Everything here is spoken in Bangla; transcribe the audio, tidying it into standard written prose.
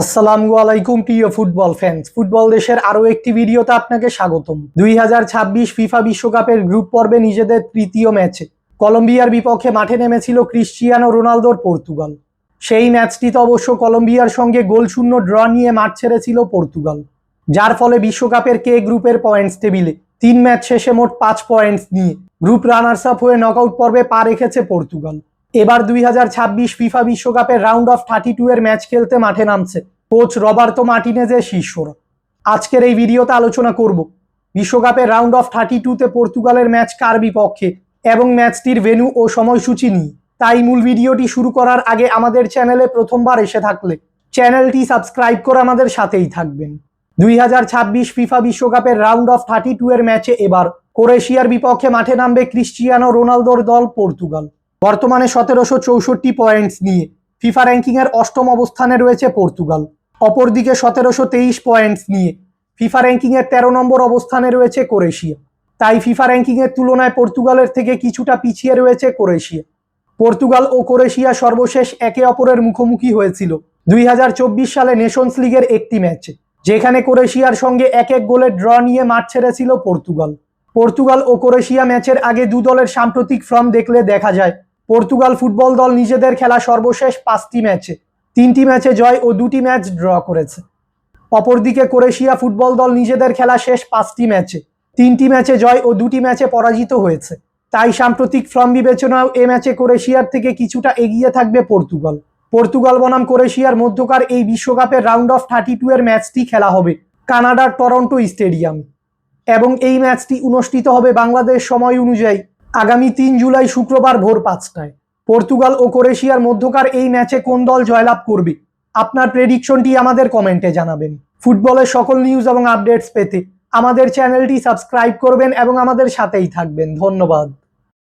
আসসালামু আলাইকুম প্রিয় ফুটবল ফ্যান্স, ফুটবল দেশের আরও একটি ভিডিওতে আপনাকে স্বাগতম। 2026 ফিফা বিশ্বকাপের গ্রুপ পর্বে নিজেদের তৃতীয় ম্যাচে কলম্বিয়ার বিপক্ষে মাঠে নেমেছিল ক্রিশ্চিয়ানো রোনালদোর পর্তুগাল। সেই ম্যাচটিতে অবশ্য কলম্বিয়ার সঙ্গে গোলশূন্য ড্র নিয়ে মাঠ ছেড়েছিল পর্তুগাল, যার ফলে বিশ্বকাপের কে গ্রুপের পয়েন্টস টেবিলে 3 ম্যাচ শেষে মোট 5 পয়েন্টস নিয়ে গ্রুপ রানার্স আপ হয়ে নকআউট পর্বে পা রেখেছে পর্তুগাল। এবার 2026 ফিফা বিশ্বকাপের রাউন্ড অফ 32 এর ম্যাচ খেলতে মাঠে নামছে কোচ রবার্তো মার্টিনেজের শিষ্যরা। আজকের এই ভিডিওতে আলোচনা করব বিশ্বকাপের রাউন্ড অফ 32তে পর্তুগালের ম্যাচ কার বিপক্ষে এবং ম্যাচটির ভেন্যু ও সময়সূচি নিয়ে। তাই মূল ভিডিওটি শুরু করার আগে আমাদের চ্যানেলে প্রথমবার এসে থাকলে চ্যানেলটি সাবস্ক্রাইব করে আমাদের সাথেই থাকবেন। 2026 ফিফা বিশ্বকাপের রাউন্ড অফ 32 এর ম্যাচে এবার ক্রোয়েশিয়ার বিপক্ষে মাঠে নামবে ক্রিশ্চিয়ানো রোনালদোর দল পর্তুগাল। বর্তমানে 1764 পয়েন্টস নিয়ে ফিফা র্যাঙ্কিংয়ের অষ্টম অবস্থানে রয়েছে পর্তুগাল। অপরদিকে 1723 পয়েন্টস নিয়ে ফিফা র্যাঙ্কিংয়ের 13 নম্বর অবস্থানে রয়েছে ক্রোয়েশিয়া। তাই ফিফা র্যাঙ্কিংয়ের তুলনায় পর্তুগালের থেকে কিছুটা পিছিয়ে রয়েছে ক্রোয়েশিয়া। পর্তুগাল ও ক্রোয়েশিয়া সর্বশেষ একে অপরের মুখোমুখি হয়েছিল 2024 সালে নেশনস লিগের একটি ম্যাচে, যেখানে ক্রোয়েশিয়ার সঙ্গে 1-1 গোলের ড্র নিয়ে মাঠ ছেড়েছিল পর্তুগাল। পর্তুগাল ও ক্রোয়েশিয়া ম্যাচের আগে দু দলের সাম্প্রতিক ফর্ম দেখলে দেখা যায় পর্তুগাল ফুটবল দল নিজেদের খেলা সর্বশেষ 5টি ম্যাচে 3টি ম্যাচে জয় ও 2টি ম্যাচ ড্র করেছে। অপরদিকে ক্রোয়েশিয়া ফুটবল দল নিজেদের খেলা শেষ 5টি ম্যাচে 3টি ম্যাচে জয় ও 2টি ম্যাচে পরাজিত হয়েছে। তাই সাম্প্রতিক ফর্ম বিবেচনাও এ ম্যাচে ক্রোয়েশিয়ার থেকে কিছুটা এগিয়ে থাকবে পর্তুগাল। পর্তুগাল বনাম ক্রোয়েশিয়ার মধ্যকার এই বিশ্বকাপের রাউন্ড অফ 32 এর ম্যাচটি খেলা হবে কানাডার টরন্টো স্টেডিয়াম এবং এই ম্যাচটি অনুষ্ঠিত হবে বাংলাদেশ সময় অনুযায়ী আগামী 3 জুলাই শুক্রবার ভোর 5টায়। পর্তুগাল ও ক্রোয়েশিয়ার মধ্যকার এই ম্যাচে কোন দল জয়লাভ করবে, আপনার প্রেডিকশনটি আমাদের কমেন্টে জানাবেন। ফুটবলের সকল নিউজ এবং আপডেটস পেতে আমাদের চ্যানেলটি সাবস্ক্রাইব করবেন এবং আমাদের সাথেই থাকবেন। ধন্যবাদ।